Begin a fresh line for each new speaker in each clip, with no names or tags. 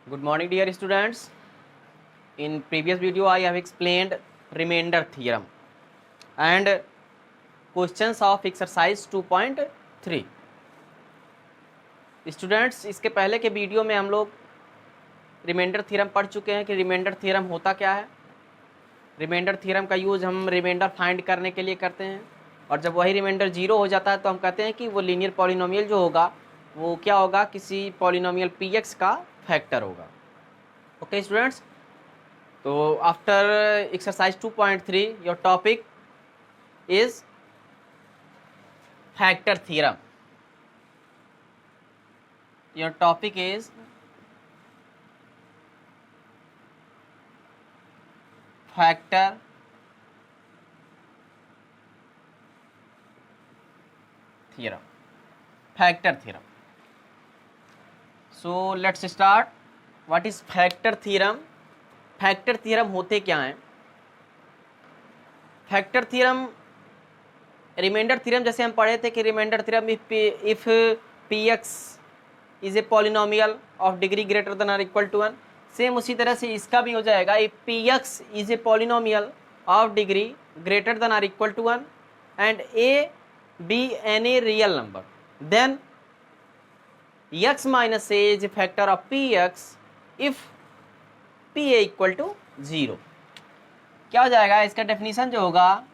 Good morning, dear students. In previous video, I have explained remainder theorem and questions of exercise 2.3. Students, इसके पहले के video में हम लोग रिमाइंडर थ्योरम पढ़ चुके हैं कि रिमाइंडर थ्योरम होता क्या है। रिमाइंडर थ्योरम का यूज हम रिमाइंडर फाइंड करने के लिए करते हैं और जब वही रिमाइंडर जीरो हो जाता है तो हम कहते हैं कि वो लीनियर पॉलिनोमियल जो होगा वो क्या होगा, किसी पॉलिनोमियल px का फैक्टर होगा। ओके स्टूडेंट्स, तो after exercise 2.3 your topic is factor theorem. Your topic is factor theorem. Factor theorem. So let's start. What is factor theorem? Factor theorem होते क्या हैं? फैक्टर थ्योरम, रिमाइंडर थ्योरम जैसे हम पढ़े थे कि reminder theorem if px is a polynomial of degree greater than और equal to 1, same उसी तरह से इसका भी हो जाएगा। If px is a polynomial of degree greater than और equal to 1 and a be any real number, then x minus a is a factor of px if pa equal to 0। क्या हो जाएगा इसका डेफिनेशन जो होगा,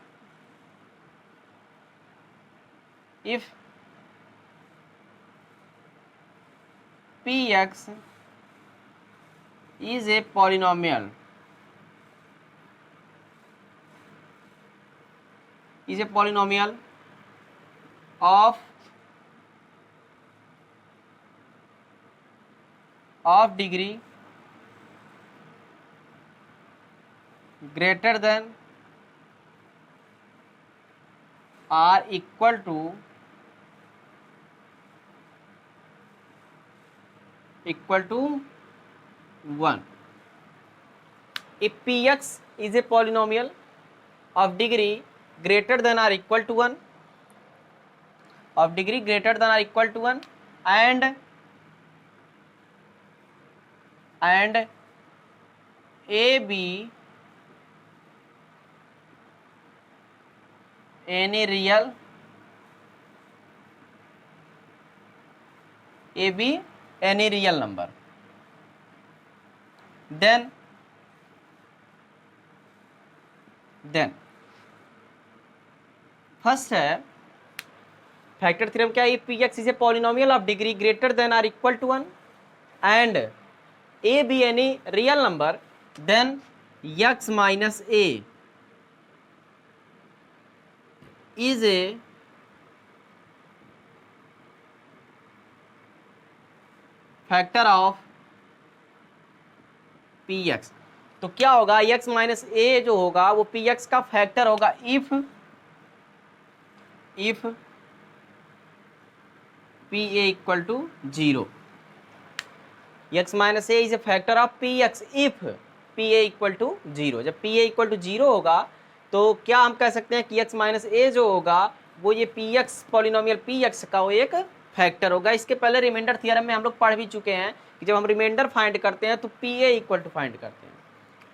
if px is a polynomial of degree greater than or equal to 1। if px is a polynomial of degree greater than or equal to 1 and a be any real number, then first है factor theorem क्या है? px is a polynomial of degree greater than और equal to 1 and a be any real number, then x minus a is a factor of px। तो क्या होगा, x minus ए जो होगा वो px का फैक्टर होगा if pa equal to 0। x minus a is a factor of px if pa equal to 0। जब pa equal to 0 होगा तो क्या हम कह सकते हैं कि x माइनस ए जो होगा वो ये px पॉलिनोमियल px का वो एक फैक्टर होगा। इसके पहले रिमाइंडर थ्योरम में हम लोग पढ़ भी चुके हैं कि जब हम रिमाइंडर फाइंड करते हैं तो pa इक्वल टू फाइंड करते हैं।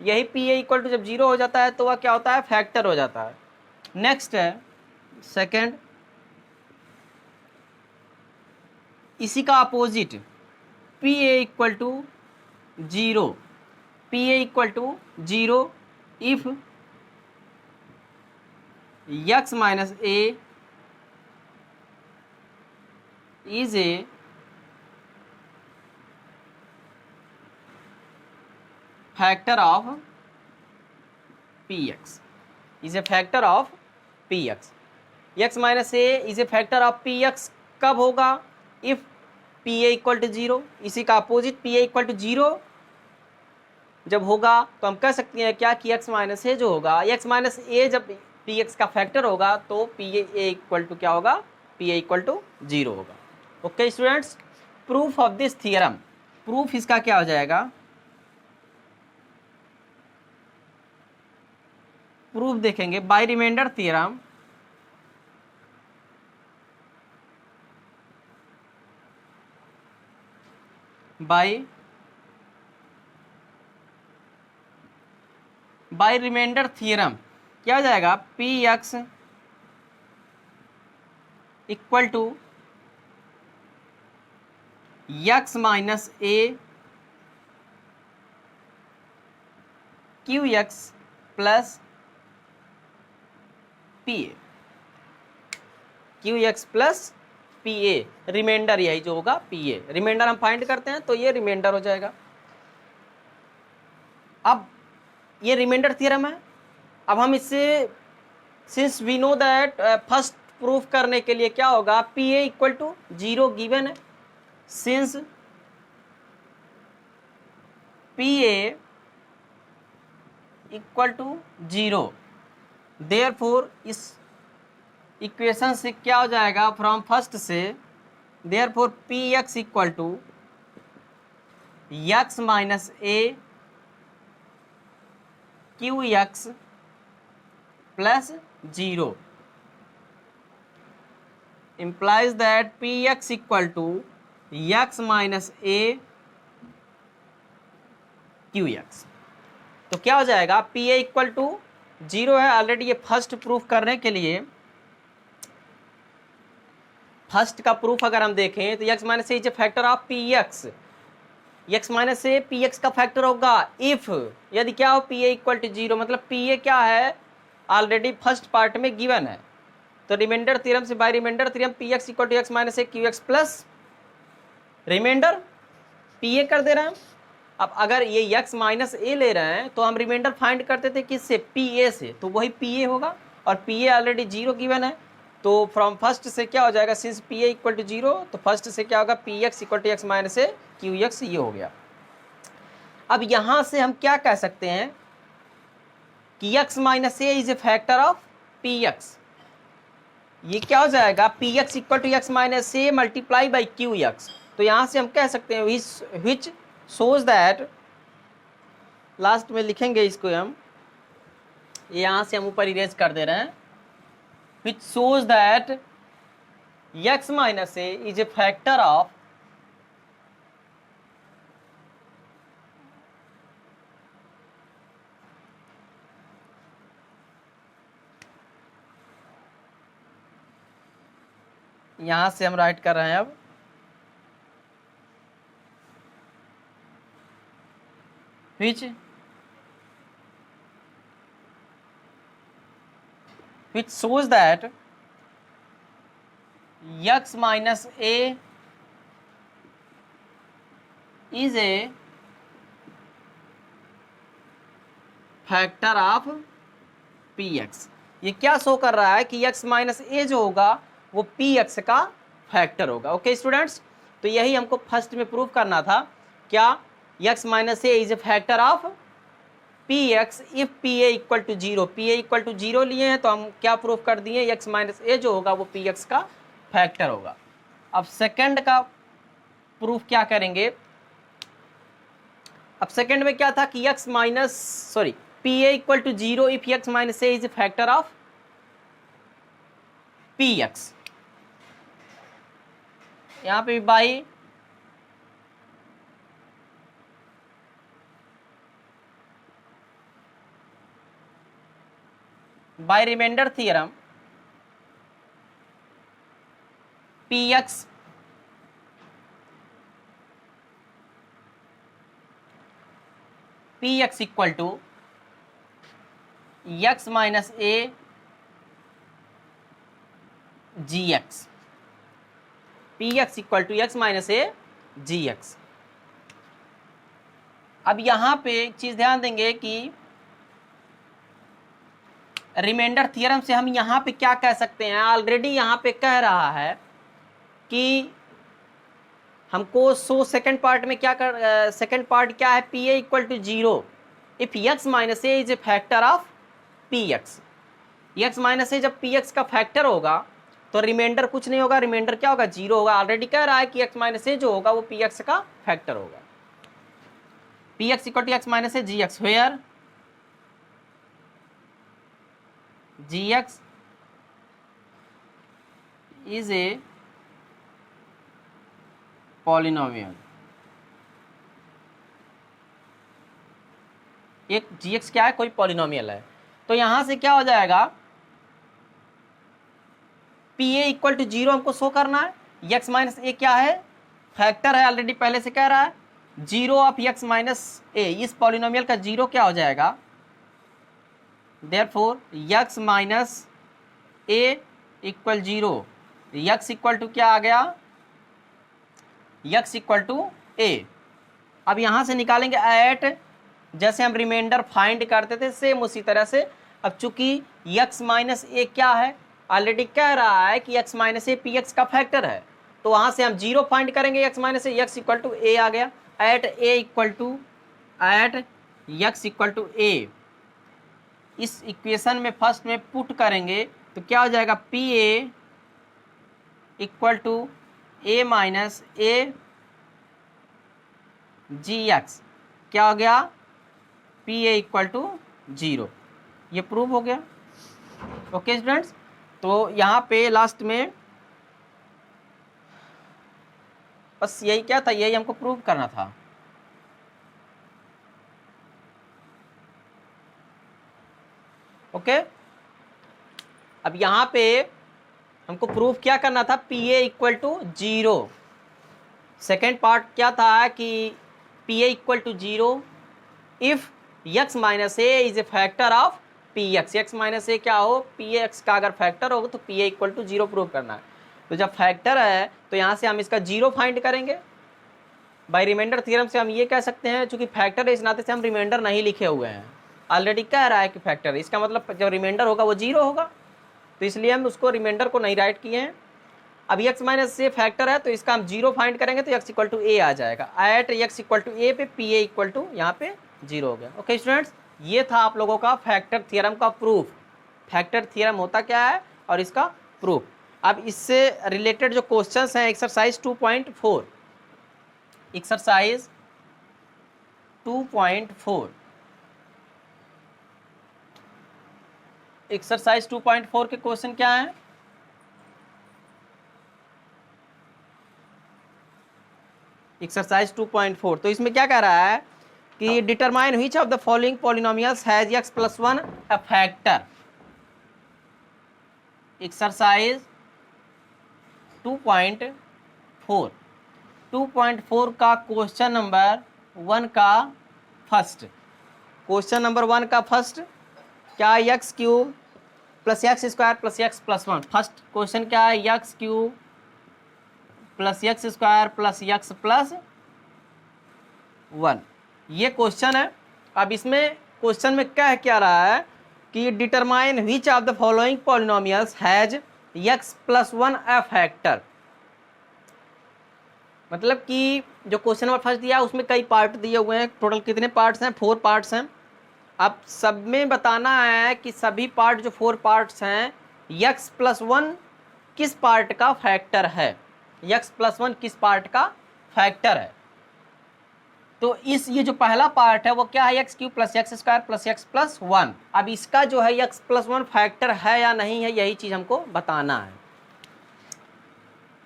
यही pa इक्वल टू जब 0 हो जाता है तो वह क्या होता है, फैक्टर हो जाता है। नेक्स्ट है सेकेंड, इसी का opposite pa equal to 0 if x minus A is a factor of px, x minus a is a factor of px कब होगा, if pa equal to 0। इसी का अपोजिट pa equal to 0 जब होगा तो हम कह सकते हैं क्या कि x माइनस ए जो होगा, x माइनस ए जब px का फैक्टर होगा तो pa इक्वल टू क्या होगा, pa इक्वल टू 0 होगा। Okay students, proof of this theorem, proof इसका क्या हो जाएगा, प्रूफ देखेंगे by remainder theorem. by by remainder theorem क्या हो जाएगा, P x equal to x minus A Q x plus P A, Q x plus P A, remainder यही जो होगा पी ए, रिमाइंडर हम फाइंड करते हैं तो ये रिमाइंडर हो जाएगा। अब ये रिमाइंडर थ्योरम है, अब हम इससे since we know that first proof करने के लिए क्या होगा, P a equal to 0 given है, since p a equal to 0, therefore इस इक्वेशन से क्या हो जाएगा, फ्रॉम फर्स्ट से, therefore p x equal to x minus A Q x plus 0 implies that px equal to x minus a qx। तो क्या हो जाएगा, pa इक्वल टू 0 है ऑलरेडी, ये फर्स्ट प्रूफ करने के लिए, फर्स्ट का प्रूफ अगर हम देखें तो x minus a is a factor of px, x minus A px का फैक्टर होगा इफ यदि क्या हो pa इक्वल टू 0, मतलब pa क्या है ऑलरेडी फर्स्ट पार्ट में गिवन है, तो रिमाइंडर थ्योरम से by remainder theorem P x equal to x minus A Q x plus remainder P A कर दे रहे हैं। अब अगर ये एक्स माइनस ए ले रहे हैं तो हम रिमाइंडर फाइंड करते थे किससे, पी ए से, तो वही पी ए होगा, और पी ए ऑलरेडी 0 गिवन है, तो फ्रॉम फर्स्ट से क्या हो जाएगा, since p a equal to 0, तो फर्स्ट से क्या होगा, p x equal to x minus A Q x, ये हो गया। अब यहाँ से हम क्या कह सकते हैं कि x minus a is a factor of p x, ये क्या हो जाएगा, P x equal to x minus a multiply by q x, तो यहाँ से हम कह सकते हैं विच शोज दैट, लास्ट में लिखेंगे इसको हम, यहाँ से हम ऊपर इरेज कर दे रहे हैं, which shows that x minus a is a factor of यहां से हम राइट कर रहे हैं अब, which shows that x minus a is a factor of px। ये क्या शो कर रहा है कि x माइनस ए जो होगा वो px का फैक्टर होगा। ओके स्टूडेंट्स, तो यही हमको फर्स्ट में प्रूव करना था, क्या, x minus a is a factor of px if pa equal to 0, pa equal to 0 लिए हैं तो हम क्या प्रूफ कर दिए, x माइनस ए जो होगा वो px का फैक्टर होगा। अब सेकंड का प्रूफ क्या करेंगे, अब सेकंड में क्या था कि x minus sorry pa equal to 0 if x minus a is a factor of px, यहाँ पे by remainder theorem px equal to x minus a gx, px equal to x minus a gx। अब यहाँ पे एक चीज ध्यान देंगे कि रिमाइंडर थ्योरम से हम यहाँ पे क्या कह सकते हैं, ऑलरेडी यहाँ पे कह रहा है कि हमको सेकंड पार्ट में क्या कर, सेकंड पार्ट क्या है, p a equal to 0 if x minus a is a factor of p x, x minus a जब पी एक्स का फैक्टर होगा तो रिमाइंडर कुछ नहीं होगा, रिमाइंडर क्या होगा, 0 होगा, ऑलरेडी कह रहा है कि एक्स माइनस ए जो होगा वो पी एक्स का फैक्टर होगा। P x equal to x minus a g x, where gx is a polynomial, एक gx क्या है, कोई पॉलिनोमियल है। तो यहां से क्या हो जाएगा, pa इक्वल टू 0 हमको शो करना है। x माइनस ए क्या है, फैक्टर है, ऑलरेडी पहले से कह रहा है। 0 ऑफ x माइनस ए, इस पॉलिनोमियल का 0 क्या हो जाएगा, therefore x minus a equal 0, x equal to क्या आ गया, x इक्वल टू ए। अब यहाँ से निकालेंगे एट, जैसे हम रिमाइंडर फाइंड करते थे सेम उसी तरह से। अब चूंकि x माइनस ए क्या है, ऑलरेडी कह रहा है कि x minus a p x का फैक्टर है, तो वहाँ से हम 0 फाइंड करेंगे, x minus a, x equal to a आ गया। At a equal to, at x equal to a, इस इक्वेशन में फर्स्ट में पुट करेंगे तो क्या हो जाएगा, p a equal to a minus a g x, क्या हो गया, पी ए इक्वल टू 0। ये प्रूव हो गया। ओके स्टूडेंट्स, तो यहाँ पे लास्ट में बस यही क्या था, यही हमको प्रूव करना था। ओके, अब यहाँ पे हमको प्रूव क्या करना था, p a equal to 0। Second part क्या था कि p a equal to 0 if x minus a is a factor of p x. X minus a क्या हो, पी एक्स का अगर फैक्टर होगा तो p a equal to 0 prove करना है। तो जब फैक्टर है तो यहाँ से हम इसका 0 फाइंड करेंगे। बाय रिमाइंडर थ्योरम से हम ये कह सकते हैं, चूंकि फैक्टर है इस नाते से हम रिमाइंडर नहीं लिखे हुए हैं, ऑलरेडी कह रहा है कि फैक्टर है, इसका मतलब जब रिमाइंडर होगा वो 0 होगा, तो इसलिए हम उसको रिमाइंडर को नहीं राइट किए हैं। अब x माइनस से फैक्टर है तो इसका हम 0 फाइंड करेंगे तो x इक्वल टू ए आ जाएगा। एट x इक्वल टू ए पे पी ए इक्वल टू यहाँ पे 0 हो गया। ओके स्टूडेंट्स, ये था आप लोगों का फैक्टर थ्योरम का प्रूफ। फैक्टर थ्योरम होता क्या है और इसका प्रूफ। अब इससे रिलेटेड जो क्वेश्चंस हैं, एक्सरसाइज 2.4, एक्सरसाइज 2.4, एक्सरसाइज 2.4 के क्वेश्चन क्या है, एक्सरसाइज 2.4। तो इसमें क्या कह रहा है कि determine which of the following polynomials has x plus 1 a factor. Exercise 2.4, 2.4 का क्वेश्चन नंबर 1 का फर्स्ट, क्वेश्चन नंबर 1 का फर्स्ट क्या है, x cube plus x square plus x plus 1। First question क्या है, x cube plus x square plus x plus 1, ये question है। अब इसमें क्वेश्चन में क्या रहा है कि determine which of the following polynomials has x plus 1 a factor. मतलब कि जो क्वेश्चन नंबर फर्स्ट दिया है उसमें कई पार्ट दिए हुए हैं, टोटल कितने पार्ट्स हैं, 4 पार्ट्स हैं। अब सब में बताना है कि सभी पार्ट जो 4 पार्ट्स हैं x प्लस 1 किस पार्ट का फैक्टर है, x प्लस 1 किस पार्ट का फैक्टर है। तो इस ये जो पहला पार्ट है वो क्या है, x cube plus x square plus x plus 1। अब इसका जो है एक्स प्लस 1 फैक्टर है या नहीं है, यही चीज हमको बताना है।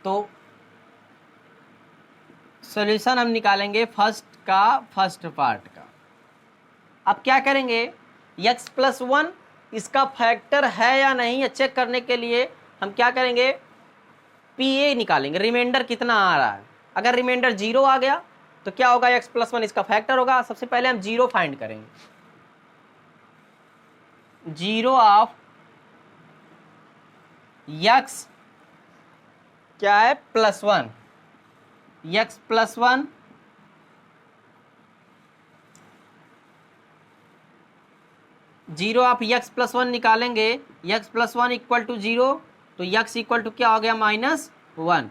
तो सॉल्यूशन हम निकालेंगे फर्स्ट का, फर्स्ट पार्ट का। अब क्या करेंगे, एक्स प्लस 1 इसका फैक्टर है या नहीं चेक करने के लिए हम क्या करेंगे, पी ए निकालेंगे, रिमाइंडर कितना आ रहा है। अगर रिमाइंडर 0 आ गया तो क्या होगा, x प्लस 1 इसका फैक्टर होगा। सबसे पहले हम 0 फाइंड करेंगे, 0 ऑफ x क्या है, plus 1, x plus 1 0 of x plus 1 निकालेंगे, x प्लस 1 इक्वल टू 0, तो x इक्वल टू क्या हो गया, -1।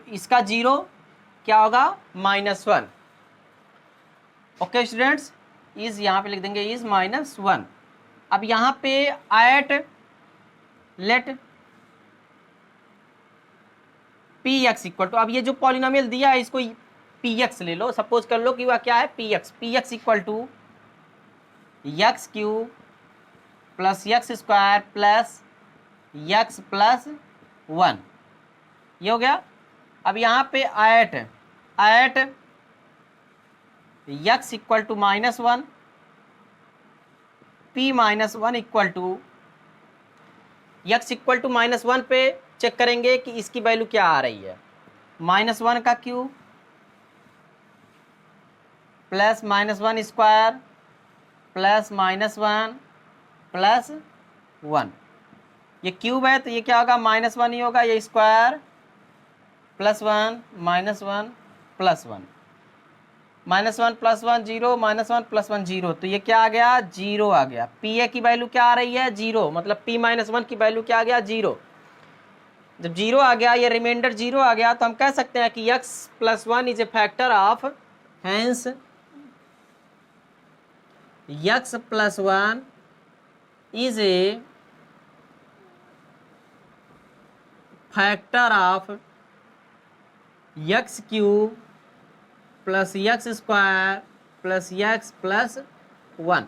इसका 0 क्या होगा, -1। ओके स्टूडेंट्स, इज यहाँ पे लिख देंगे इज -1। अब यहाँ पे at let p x equal to, अब ये जो पॉलिनोमियल दिया है इसको पी एक्स ले लो, सपोज कर लो कि वह क्या है, p x equal to x cube plus x square plus x plus 1, ये हो गया। अब यहाँ पे at x equal to -1 p minus one equal to x equal to minus one पे चेक करेंगे कि इसकी वैल्यू क्या आ रही है। माइनस वन का cube plus minus one square plus minus one plus one, ये क्यूब है तो ये क्या होगा, माइनस वन ही होगा, ये square plus one minus one plus one, minus one plus one zero, minus one plus one zero, तो ये क्या आ गया, जीरो आ गया। पी ए की वैल्यू क्या आ रही है, जीरो, मतलब पी माइनस वन की वैल्यू क्या आ गया, जीरो। जब जीरो आ गया, ये रिमाइंडर जीरो आ गया, तो हम कह सकते हैं कि x plus one is a factor of, hence x plus one is a factor of x cube plus x square plus x plus one.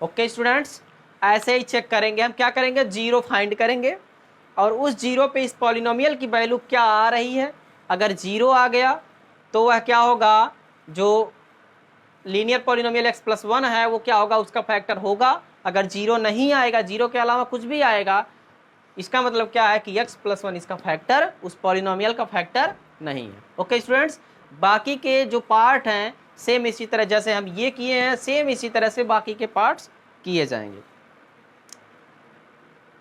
Okay students, ऐसे ही चेक करेंगे हम, क्या करेंगे, जीरो फाइंड करेंगे और उस जीरो पे इस पॉलिनोमियल की वैल्यू क्या आ रही है। अगर जीरो आ गया तो वह क्या होगा, जो linear polynomial x plus one है वो क्या होगा, उसका फैक्टर होगा। अगर जीरो नहीं आएगा, जीरो के अलावा कुछ भी आएगा, इसका मतलब क्या है कि x प्लस वन इसका फैक्टर उस पॉलिनोमियल का फैक्टर नहीं है। ओके स्टूडेंट्स, बाकी के जो पार्ट हैं सेम इसी तरह जैसे हम ये किए हैं, सेम इसी तरह से बाकी के पार्ट्स किए जाएंगे।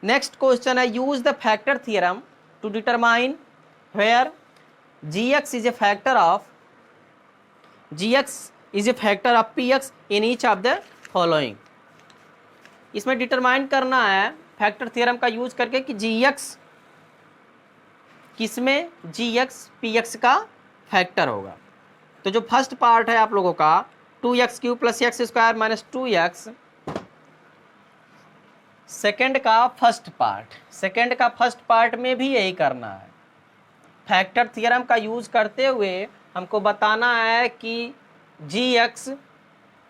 नेक्स्ट क्वेश्चन है, use the factor theorem to determine where gx is a factor of px in each of the following. इसमें डिटरमाइन करना है फैक्टर थ्योरम का यूज करके कि gx किसमें gx px का फैक्टर होगा। तो जो फर्स्ट पार्ट है आप लोगों का 2x cube plus x square minus 2x, second का फर्स्ट पार्ट में भी यही करना है। फैक्टर थ्योरम का यूज करते हुए हमको बताना है कि gx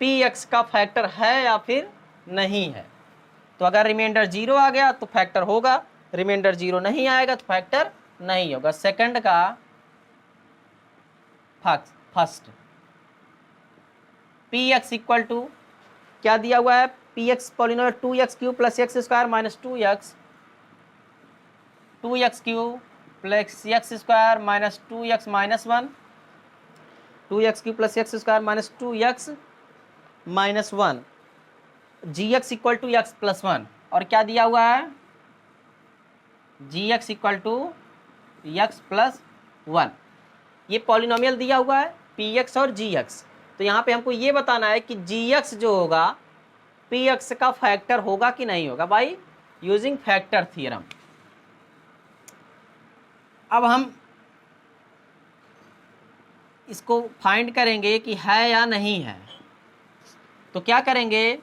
px का फैक्टर है या फिर नहीं है। तो अगर रिमाइंडर जीरो आ गया तो फैक्टर होगा, रिमाइंडर जीरो नहीं आएगा तो फैक्टर नहीं होगा। सेकंड का फर्स्ट px इक्वल टू क्या दिया हुआ है, px polynomial 2x cube plus x square minus 2x cube plus x square minus 2x minus one, 2x cube plus x square minus 2x minus one, gx equal to x plus one, और क्या दिया हुआ है, gx equal to x plus one. ये polynomial दिया हुआ है px और gx। तो यहाँ पे हमको ये बताना है कि gx जो होगा px का फैक्टर होगा कि नहीं होगा, बाय यूजिंग फैक्टर थ्योरम। अब हम इसको फाइंड करेंगे कि है या नहीं है। तो क्या करेंगे,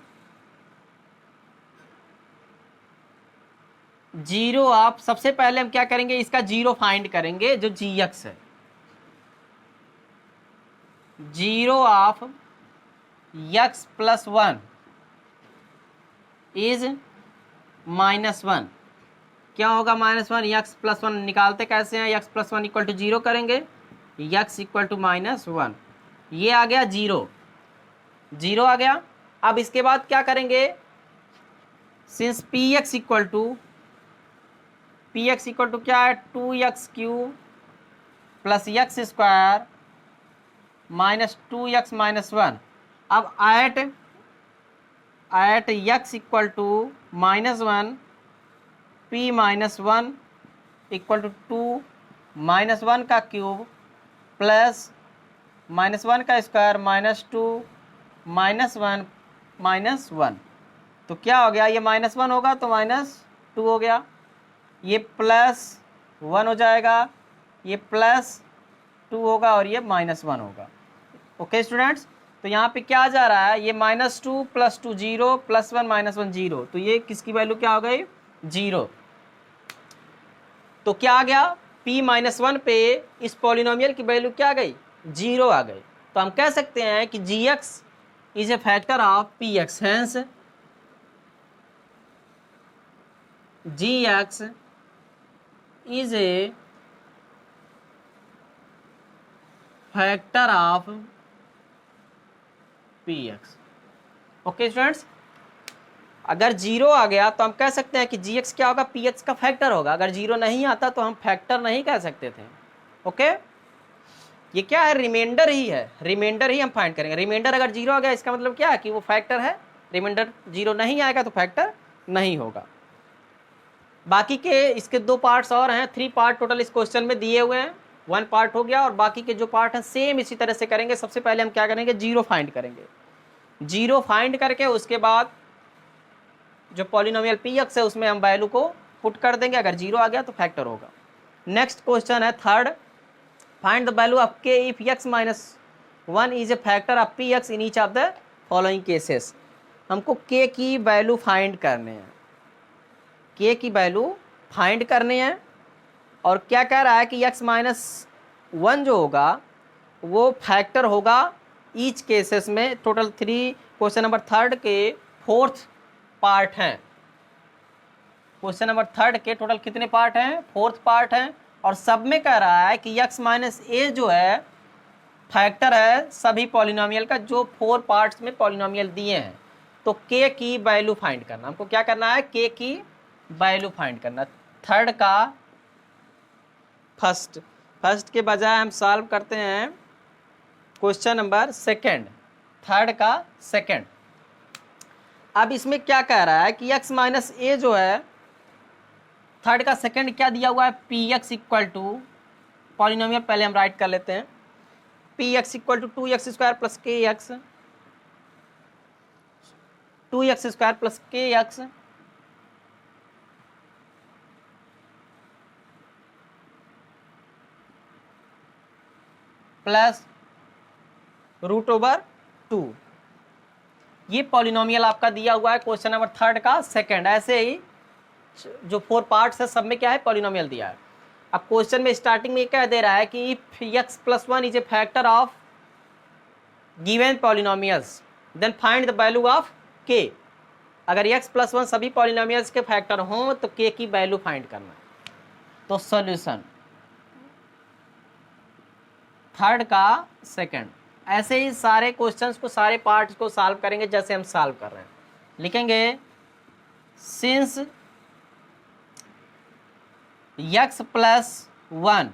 जीरो आप सबसे पहले हम क्या करेंगे, इसका जीरो फाइंड करेंगे जो gx है। Zero of x plus one is minus one, क्या होगा minus one, x plus one निकालते कैसे हैं, x plus one equal to zero करेंगे, x equal to minus one, ये आ गया जीरो, जीरो आ गया। अब इसके बाद क्या करेंगे, सिंस px इक्वल टू क्या है, 2x cube plus x square minus 2x minus one. अब at x equal to minus one, p minus one equal to 2 minus one का क्यूब प्लस माइनस वन का स्क्वायर माइनस 2 माइनस वन, तो क्या हो गया, ये माइनस वन होगा तो माइनस 2 हो गया, ये प्लस वन हो जाएगा, ये प्लस 2 होगा और ये माइनस वन होगा। ओके स्टूडेंट्स, तो यहाँ पे क्या जा रहा है, ये minus 2 plus 2 zero plus 1 minus 1 zero, तो ये किसकी वैल्यू क्या हो गई, जीरो। तो क्या आ गया, p माइनस वन पे इस पॉलिनोमियल की वैल्यू क्या आ गई, जीरो आ गई। तो हम कह सकते हैं कि gx is a factor of px, hence gx is a factor of px। Okay students, अगर जीरो आ गया तो हम कह सकते हैं कि जी एक्स क्या होगा, पी एक्स का फैक्टर होगा। अगर जीरो नहीं आता तो हम फैक्टर नहीं कह सकते थे। ओके, ये क्या है, रिमाइंडर ही है, रिमाइंडर ही हम फाइंड करेंगे। रिमाइंडर अगर जीरो आ गया इसका मतलब क्या है कि वो फैक्टर है, रिमाइंडर जीरो नहीं आएगा तो फैक्टर नहीं होगा। बाकी के इसके दो पार्ट्स और हैं, 3 पार्ट टोटल इस क्वेश्चन में दिए हुए हैं। 1 पार्ट हो गया और बाकी के जो पार्ट हैं सेम इसी तरह से करेंगे। सबसे पहले हम क्या करेंगे, जीरो फाइंड करेंगे। जीरो फाइंड करके उसके बाद जो पॉलिनोमियल पी एक्स है उसमें हम वैल्यू को पुट कर देंगे। अगर जीरो आ गया तो फैक्टर होगा। नेक्स्ट क्वेश्चन है third, find the value of k if x minus 1 is a factor of p x in each of the following cases. हमको k की वैल्यू फाइंड करने हैं, k की वैल्यू फाइंड करने हैं। और क्या कह रहा है कि x माइनस 1 जो होगा वो फैक्टर होगा ईच केसेस में। टोटल 3 क्वेश्चन नंबर थर्ड के 4th पार्ट हैं। क्वेश्चन नंबर थर्ड के टोटल कितने पार्ट हैं, 4th पार्ट हैं। और सब में कह रहा है कि x माइनस ए जो है फैक्टर है सभी पॉलिनोमियल का, जो 4 पार्ट्स में पॉलिनोमियल दिए हैं। तो k की वैल्यू फाइंड करना, हमको क्या करना है, k की वैल्यू फाइंड करना। थर्ड का फर्स्ट के बजाय हम सॉल्व करते हैं क्वेश्चन नंबर सेकंड, थर्ड का सेकंड। अब इसमें क्या कह रहा है कि x माइनस ए जो है, थर्ड का सेकंड क्या दिया हुआ है, p x equal to polynomial पहले हम राइट कर लेते हैं, p x equal to 2x² plus k x, 2x² plus k x plus root over 2। ये पॉलिनोमियल आपका दिया हुआ है क्वेश्चन नंबर थर्ड का सेकंड। ऐसे ही जो 4 पार्ट्स है सब में क्या है, पॉलिनोमियल दिया है। अब क्वेश्चन में स्टार्टिंग में क्या दे रहा है कि if x plus 1 is a factor of given polynomials then find the value of k। अगर x प्लस 1 सभी पॉलिनोमियल्स के फैक्टर हों तो k की वैल्यू फाइंड करना है। तो सॉल्यूशन थर्ड का सेकंड। ऐसे ही सारे क्वेश्चंस को, सारे पार्ट्स को सॉल्व करेंगे जैसे हम सॉल्व कर रहे हैं। लिखेंगे since x plus 1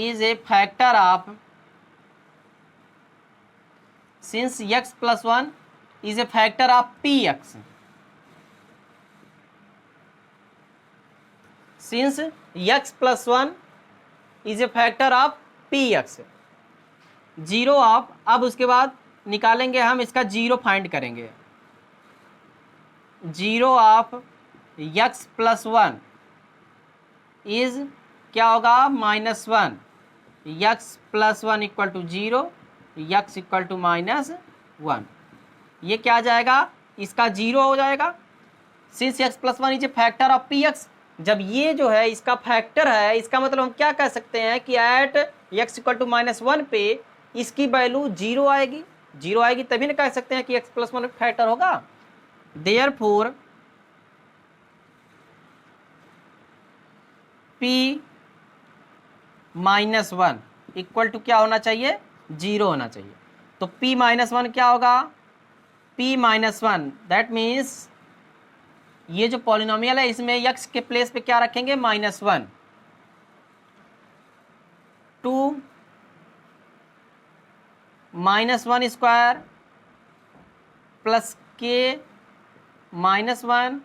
is a factor of, since x plus 1 is a factor of px, since x plus 1 is a factor of px, zero of, अब उसके बाद निकालेंगे हम इसका जीरो फाइंड करेंगे। Zero of x plus 1 is क्या होगा, -1, x plus 1 equal to 0, x equal to -1। ये क्या आ जाएगा, इसका जीरो हो जाएगा। Since x plus 1 is a factor of px, जब ये जो है इसका फैक्टर है, इसका मतलब हम क्या कह सकते हैं कि एट x इक्वल टू -1 पे इसकी वैल्यू जीरो आएगी। जीरो आएगी तभी ना कह सकते हैं कि x प्लस 1 फैक्टर होगा। देयरफॉर p -1 इक्वल टू क्या होना चाहिए, जीरो होना चाहिए। तो p -1 क्या होगा, p -1 दैट मीन्स ये जो पॉलिनोमियल है इसमें x के प्लेस पे क्या रखेंगे, -1, 2 -1 square plus k -1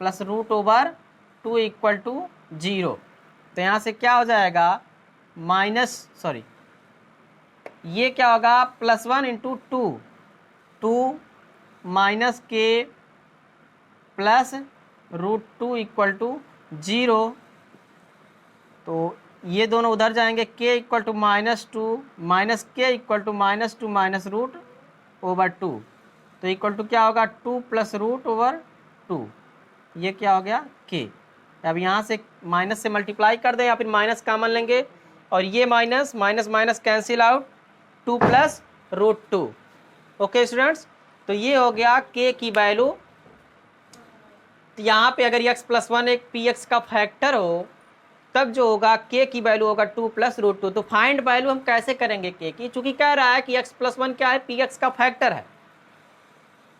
plus root over 2 equal to 0। तो यहाँ से क्या हो जाएगा, ये क्या होगा, +1 into 2 minus k plus root 2 equal to 0। तो ये दोनों उधर जाएंगे, k equal to -2 minus k equal to -2 minus root over 2। तो इक्वल टू क्या होगा, 2 प्लस रूट ओवर 2। ये क्या हो गया, k। अब यहाँ से माइनस से मल्टीप्लाई कर दें या फिर माइनस कॉमन लेंगे और ये minus minus minus cancel out, 2 plus root 2। Okay students, तो ये हो गया k की वैल्यू। तो यहाँ पे अगर x प्लस 1 एक px का फैक्टर हो तब जो होगा k की वैल्यू होगा 2 + √2। तो फाइंड वैल्यू हम कैसे करेंगे k की, चूंकि कह रहा है कि x+1 क्या है, px का फैक्टर है,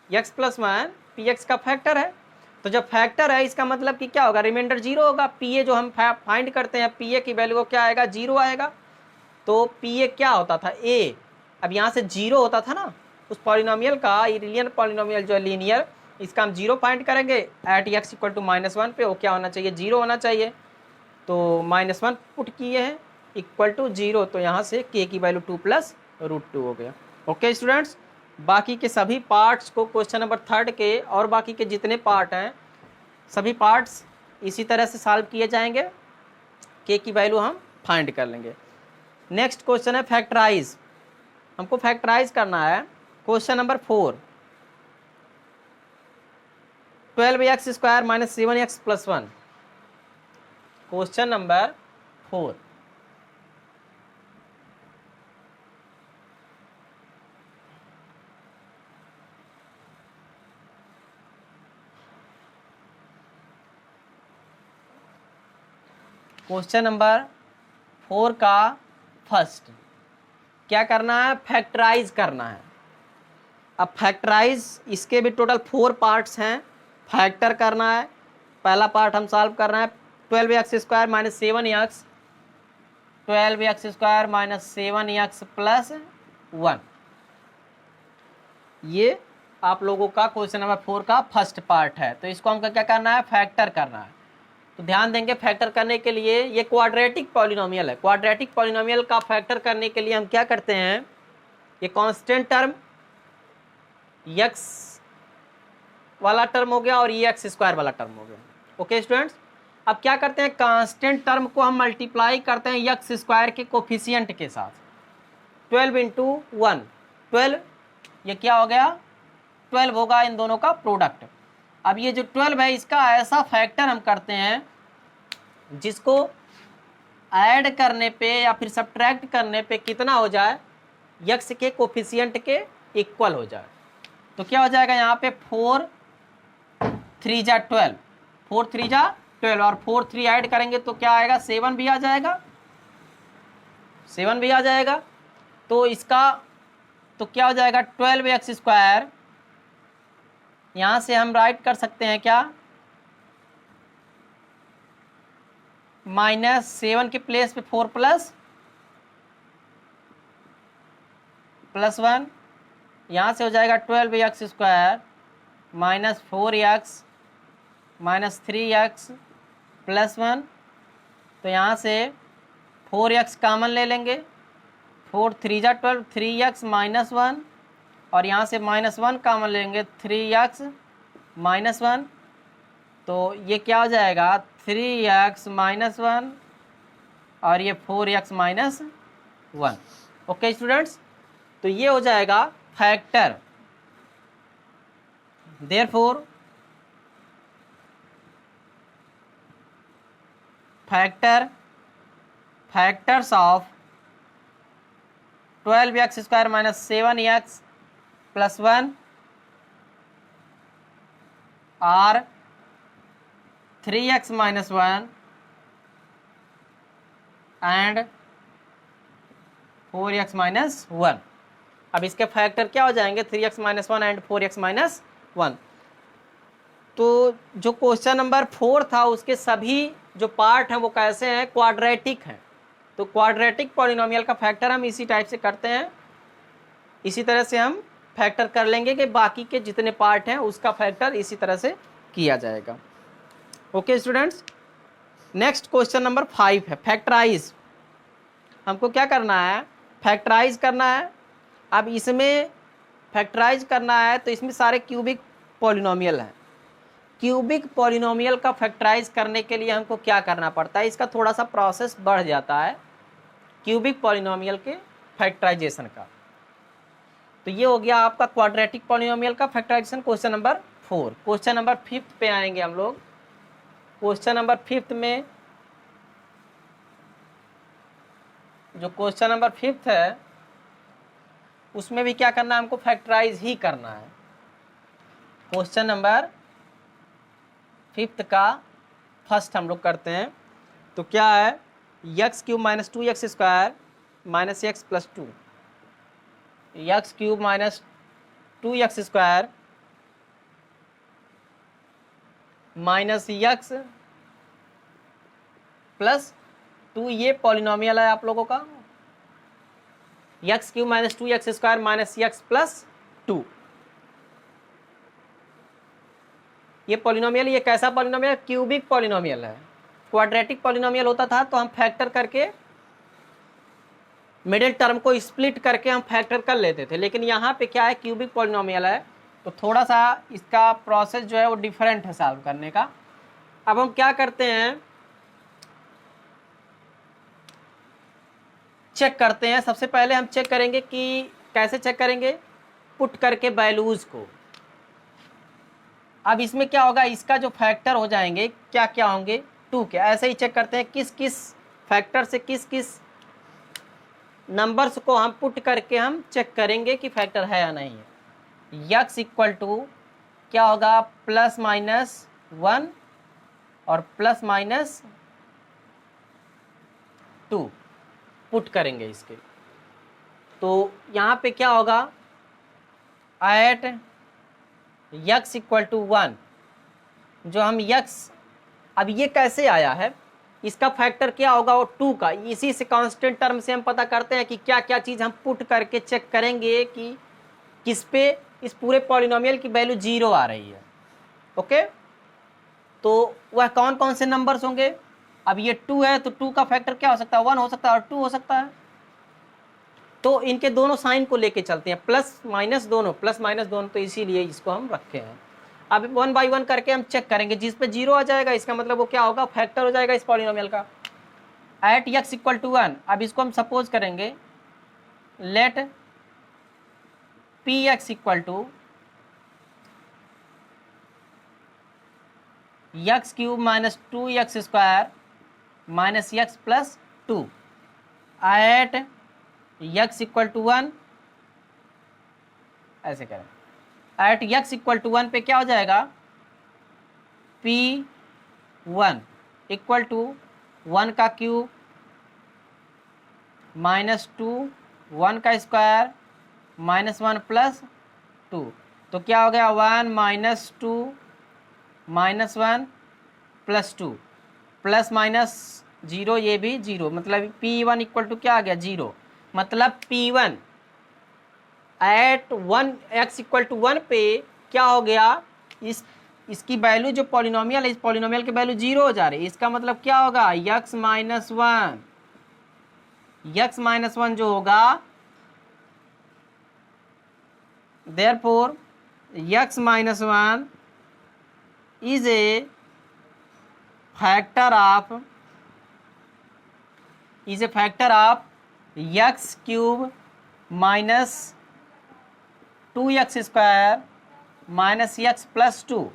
x+1 px का फैक्टर है। तो जब फैक्टर है इसका मतलब कि क्या होगा, रिमाइंडर 0 होगा। pa जो हम फाइंड करते हैं pa की वैल्यू को क्या आएगा, 0 आएगा। तो pa क्या होता था, a। अब यहाँ से 0 होता था ना उस पॉलिनोमियल का, लीनियर पॉलिनोमियल जो है लीनियर, इसका हम 0 फाइंड करेंगे एट x = -1 पे। वो क्या होना चाहिए, 0 होना चाहिए। तो -1 पुट किए हैं इक्वल टू 0। तो यहाँ से k की वैल्यू 2 + √2 हो गया। ओके स्टूडेंट्स, बाकी के सभी पार्ट्स को क्वेश्चन नंबर 3 के और बाकी के जितने पार्ट हैं सभी पार्ट्स इसी तरह से सॉल्व किए जाएंगे, k की वैल्यू हम फाइंड कर लेंगे। नेक्स्ट क्वेश्चन है फैक्टराइज। हमको फैक्टराइज करना है question number 4, 12x² - 7x + 1। Question number 4। Question number 4 का फर्स्ट क्या करना है, फैक्टराइज करना है। अब फैक्टराइज, इसके भी टोटल 4 पार्ट्स हैं। फैक्टर करना है, पहला पार्ट हम सॉल्व कर रहे हैं 12x² - 7x, 12x² - 7x + 1। ये आप लोगों का क्वेश्चन नंबर 4 का फर्स्ट पार्ट है। तो इसको हमको क्या करना है, फैक्टर करना है। तो ध्यान देंगे फैक्टर करने के लिए, ये क्वाड्रेटिक पॉलिनोमियल है। क्वाड्रेटिक पॉलिनोमियल का फैक्टर करने के लिए हम क्या करते हैं, ये कांस्टेंट टर्म x वाला टर्म हो गया और ये x² वाला टर्म हो गया। ओके स्टूडेंट्स, अब क्या करते हैं, कांस्टेंट टर्म को हम मल्टीप्लाई करते हैं x² के कोफिशिएंट के साथ। 12 × 1 12, ये क्या हो गया, 12 होगा इन दोनों का प्रोडक्ट। अब ये जो 12 है इसका ऐसा फैक्टर हम करते हैं जिसको ऐड करने पे या फिर सब्ट्रैक्ट करने पे कितना हो जाए, x के कोफिशिएंट के इक्वल हो जाए। तो क्या हो जाएगा यहाँ पे 4 3 जा 12, 4 3 जा 12 और 4 3 ऐड करेंगे तो क्या आएगा, 7 भी आ जाएगा, 7 भी आ जाएगा। तो इसका तो क्या हो जाएगा 12x², यहाँ से हम राइट कर सकते हैं क्या, -7 के प्लेस पे 4 + 1, यहाँ से हो जाएगा 12x² - 4x - 3x + 1। तो यहाँ से 4x कॉमन ले लेंगे, 4 3 जा 12, 3x - 1 और यहाँ से -1 कॉमन लेंगे, 3x - 1। तो ये क्या हो जाएगा 3x - 1 और ये 4x - 1। ओके स्टूडेंट्स, तो ये हो जाएगा factor. Therefore factors of 12x² - 7x + 1 are 3x - 1 and 4x - 1। अब इसके फैक्टर क्या हो जाएंगे, 3x - 1 एंड 4x - 1। तो जो क्वेश्चन नंबर 4 था उसके सभी जो पार्ट हैं वो कैसे हैं, क्वाड्रेटिक हैं। तो क्वाड्रेटिक पॉलिनोमियल का फैक्टर हम इसी टाइप से करते हैं, इसी तरह से हम फैक्टर कर लेंगे कि बाकी के जितने पार्ट हैं उसका फैक्टर इसी तरह से किया जाएगा। Okay students, next question number 5 है फैक्टराइज। हमको क्या करना है, फैक्टराइज करना है। अब इसमें फैक्टराइज करना है तो इसमें सारे क्यूबिक पॉलिनोमियल हैं। क्यूबिक पॉलिनोमियल का फैक्टराइज करने के लिए हमको क्या करना पड़ता है, इसका थोड़ा सा प्रोसेस बढ़ जाता है क्यूबिक पॉलिनोमियल के फैक्टराइजेशन का। तो ये हो गया आपका क्वाड्रेटिक पॉलिनोमियल का factorization question number 4। Question number 5 पे आएंगे हम लोग। क्वेश्चन नंबर 5 में जो क्वेश्चन नंबर 5 है उसमें भी क्या करना है, हमको फैक्टराइज ही करना है। क्वेश्चन नंबर 5 का फर्स्ट हम लोग करते हैं तो क्या है, x cube minus 2x square minus x plus 2, x cube minus 2x square minus x plus 2, ये पॉलिनोमियल है आप लोगों का, x cube minus 2x square minus x plus 2, ये पॉलिनोमियल, ये कैसा पॉलिनोमियल, क्यूबिक पॉलिनोमियल है। क्वाड्रेटिक पॉलिनोमियल होता था तो हम फैक्टर करके मिडिल टर्म को स्प्लिट करके हम फैक्टर कर लेते थे, लेकिन यहाँ पे क्या है, क्यूबिक पॉलिनोमियल है, तो थोड़ा सा इसका प्रोसेस जो है वो डिफरेंट है सॉल्व करने का। अब हम क्या करते हैं, चेक करते हैं। सबसे पहले हम चेक करेंगे कि कैसे चेक करेंगे, पुट करके वैल्यूज को। अब इसमें क्या होगा, इसका जो फैक्टर हो जाएंगे क्या क्या होंगे, 2 के। ऐसे ही चेक करते हैं किस किस फैक्टर से किस किस नंबर्स को हम पुट करके हम चेक करेंगे कि फैक्टर है या नहीं है। यक्स इक्वल टू क्या होगा, प्लस माइनस 1 और प्लस माइनस 2 पुट करेंगे इसके। तो यहाँ पे क्या होगा, एट यक्स इक्वल टू 1, जो हम यक्स, अब ये कैसे आया है, इसका फैक्टर क्या होगा, वो 2 का। इसी से कांस्टेंट टर्म से हम पता करते हैं कि क्या क्या चीज़ हम पुट करके चेक करेंगे कि किस पे इस पूरे पॉलिनोमियल की वैल्यू 0 आ रही है। ओके, तो वह कौन कौन से नंबर्स होंगे, अब ये 2 है तो 2 का फैक्टर क्या हो सकता है, 1 हो सकता है और 2 हो सकता है। तो इनके दोनों साइन को लेके चलते हैं, प्लस माइनस दोनों, प्लस माइनस दोनों, तो इसीलिए इसको हम रखे हैं। अब 1 बाई 1 करके हम चेक करेंगे, जिस पे 0 आ जाएगा इसका मतलब वो क्या होगा, फैक्टर हो जाएगा इस पॉलिनोमियल का। एट यक्स इक्वल टू 1, अब इसको हम सपोज करेंगे, let p x equal to x cube minus 2x square minus x plus 2, at x equal to 1, ऐसे करें, एट यक्स इक्वल टू 1 पे क्या हो जाएगा, P1 इक्वल टू 1 का क्यूब माइनस 2, 1 का स्क्वायर माइनस 1 प्लस 2, तो क्या हो गया, 1 minus 2 minus 1 plus 2, plus minus 0, ये भी 0, मतलब P1 इक्वल टू क्या आ गया, 0। मतलब P1 eight 1x equal to 1 पे क्या हो गया, इसकी वैल्यू जो पॉलिनोमियल है, इस पॉलिनोमियल की वैल्यू 0 हो जा रही है। इसका मतलब क्या होगा, x माइनस 1, x माइनस 1 जो होगा, therefore x minus 1 is a factor of x cube minus 2x square minus x plus 2।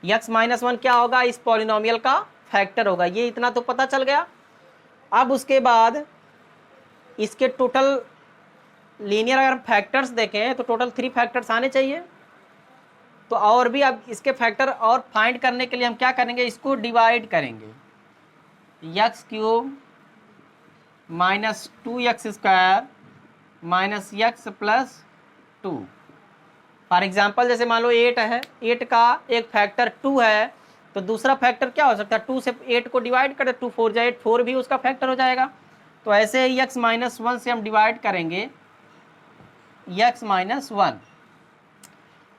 X minus 1 क्या होगा, इस पॉलिनोमियल का फैक्टर होगा। ये इतना तो पता चल गया। अब उसके बाद इसके टोटल लीनियर अगर फैक्टर्स देखें तो टोटल 3 फैक्टर्स आने चाहिए। तो और भी अब इसके फैक्टर और फाइंड करने के लिए हम क्या करेंगे, इसको डिवाइड करेंगे, x cube minus 2x square minus x plus 2। For example जैसे मान लो 8 है, 8 का एक फैक्टर 2 है, तो दूसरा फैक्टर क्या हो सकता है, 2 से 8 को डिवाइड करें, 2 4 जाए 8, 4 भी उसका फैक्टर हो जाएगा। तो ऐसे ही x माइनस 1 से हम डिवाइड करेंगे x माइनस 1,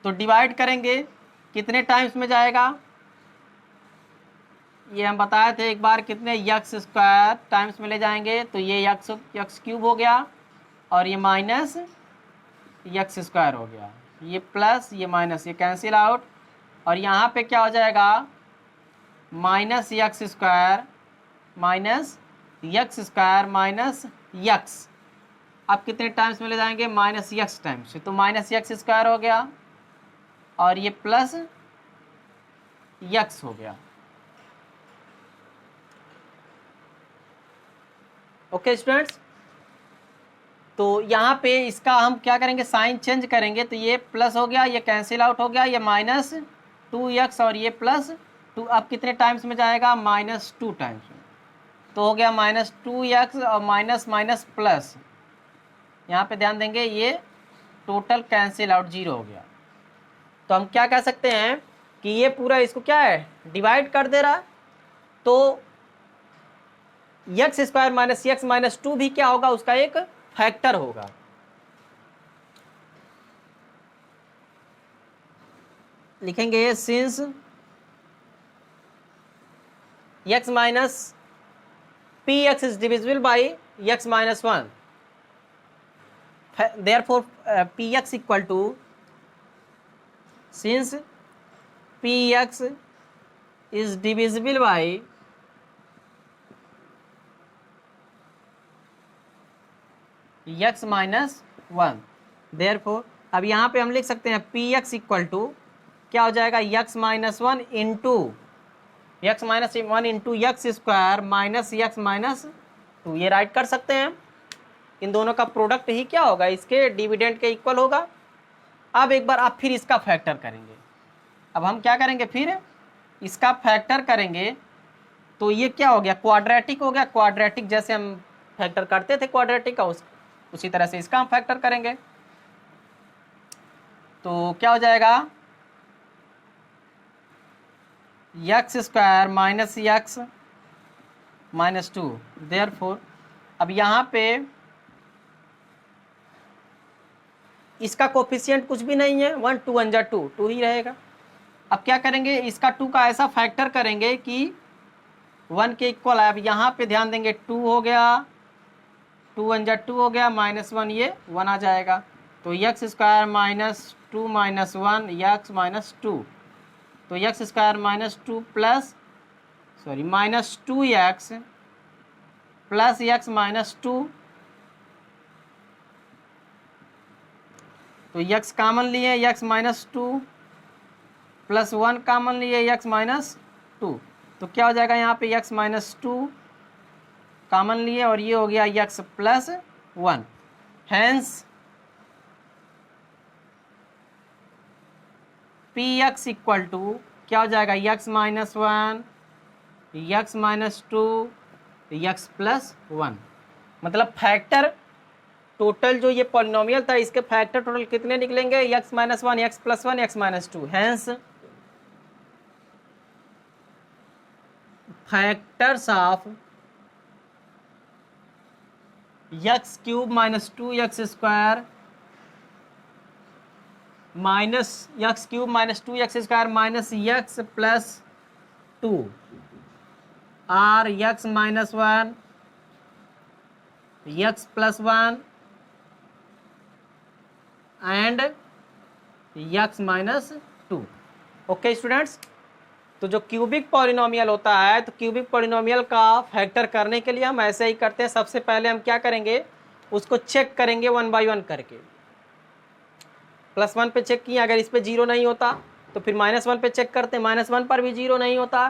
तो डिवाइड करेंगे कितने टाइम्स में जाएगा, ये हम बताए थे एक बार, कितने यक्स स्क्वायर टाइम्स में ले जाएंगे, तो ये यक्स क्यूब हो गया और ये माइनस यक्स स्क्वायर हो गया, ये प्लस ये माइनस, ये कैंसिल आउट, और यहाँ पे क्या हो जाएगा, minus x square minus x square minus x. अब कितने टाइम्स में ले जाएंगे, माइनस यक्स टाइम्स, तो माइनस यक्स स्क्वायर हो गया और ये प्लस यक्स हो गया। ओके स्टूडेंट्स, तो यहाँ पे इसका हम क्या करेंगे, साइन चेंज करेंगे, तो ये प्लस हो गया, ये कैंसिल आउट हो गया, ये माइनस 2x और ये प्लस 2। अब कितने टाइम्स में जाएगा, माइनस 2 टाइम्स में। तो हो गया -2x और माइनस माइनस प्लस, यहाँ पे ध्यान देंगे ये टोटल कैंसिल आउट, 0 हो गया। तो हम क्या कह सकते हैं कि ये पूरा इसको क्या है डिवाइड कर दे रहा, तो x² माइनस x माइनस 2 भी क्या होगा, उसका एक फैक्टर होगा। लिखेंगे since x minus px is divisible by x minus 1, therefore px equal to, since px is divisible by x minus 1, therefore अब यहाँ पे हम लिख सकते हैं px इक्वल टू क्या हो जाएगा, x minus 1 into x minus 1 into x square minus x minus 2, ये राइट कर सकते हैं। इन दोनों का प्रोडक्ट ही क्या होगा, इसके डिविडेंड के इक्वल होगा। अब एक बार आप फिर इसका फैक्टर करेंगे। अब हम क्या करेंगे, फिर इसका फैक्टर करेंगे तो ये क्या हो गया, क्वाड्रेटिक हो गया। क्वाड्रेटिक जैसे हम फैक्टर करते थे क्वाड्रेटिक का, उसी तरह से इसका हम फैक्टर करेंगे। तो क्या हो जाएगा, x square minus x minus 2, therefore अब यहाँ पे इसका कोफिशिएंट कुछ भी नहीं है, 1 2 1 2 2 ही रहेगा। अब क्या करेंगे, इसका 2 का ऐसा फैक्टर करेंगे कि 1 के इक्वल है। अब यहाँ पे ध्यान देंगे 2 हो गया, 2 1 2 हो गया, -1 ये 1 आ जाएगा। तो x square minus 2 minus 1 x minus 2, तो x square minus 2 plus sorry minus 2x plus x minus 2, तो x कॉमन लिए x माइनस 2 प्लस 1 कॉमन लिए x माइनस 2, तो क्या हो जाएगा यहाँ पे x माइनस 2 कॉमन लिए और ये हो गया x plus 1। Hence px equal to क्या हो जाएगा, x minus 1 x minus 2 x plus 1। मतलब फैक्टर टोटल जो ये पॉलिनोमियल था इसके फैक्टर टोटल कितने निकलेंगे, x minus 1 x plus 1 x minus 2। Hence factors of x cube minus 2x square minus x cube minus 2x square minus x plus 2 are x minus 1 x plus 1 and x minus 2। Okay students, तो जो cubic polynomial होता है, तो cubic polynomial का factor करने के लिए हम ऐसे ही करते हैं। सबसे पहले हम क्या करेंगे, उसको चेक करेंगे 1 बाय 1 करके। +1 पे चेक किया, अगर इस पे 0 नहीं होता तो फिर -1 पे चेक करते हैं, -1 पर भी 0 नहीं होता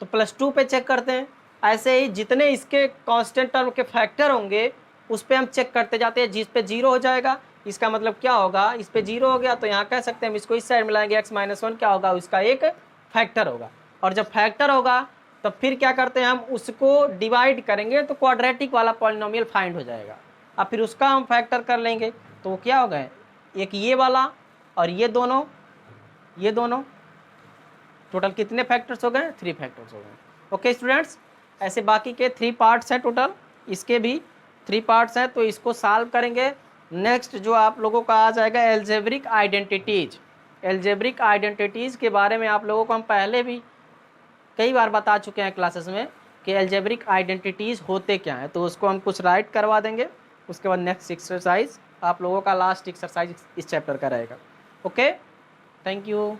तो +2 पे चेक करते हैं। ऐसे ही जितने इसके कांस्टेंट टर्म के फैक्टर होंगे उस पे हम चेक करते जाते हैं। जिस पे 0 हो जाएगा इसका मतलब क्या होगा, इस पे 0 हो गया तो यहाँ कह सकते हैं हम इसको इस साइड में लाएंगे, x माइनस 1 क्या होगा, उसका एक फैक्टर होगा। और जब फैक्टर होगा तो फिर क्या करते हैं, हम उसको डिवाइड करेंगे तो क्वाड्रेटिक वाला पॉलिनोमियल फाइंड हो जाएगा। अब फिर उसका हम फैक्टर कर लेंगे तो वो क्या होगा, एक ये वाला और ये दोनों टोटल कितने फैक्टर्स हो गए, 3 फैक्टर्स हो गए। ओके स्टूडेंट्स, ऐसे बाकी के 3 पार्ट्स हैं टोटल, इसके भी 3 पार्ट्स हैं, तो इसको सॉल्व करेंगे। नेक्स्ट जो आप लोगों का आ जाएगा एल्जेब्रिक आइडेंटिटीज। एल्जेब्रिक आइडेंटिटीज़ के बारे में आप लोगों को हम पहले भी कई बार बता चुके हैं क्लासेस में कि एल्जेब्रिक आइडेंटिटीज़ होते क्या हैं, तो उसको हम कुछ राइट करवा देंगे। उसके बाद नेक्स्ट एक्सरसाइज आप लोगों का लास्ट एक्सरसाइज इस चैप्टर का रहेगा। Okay, thank you.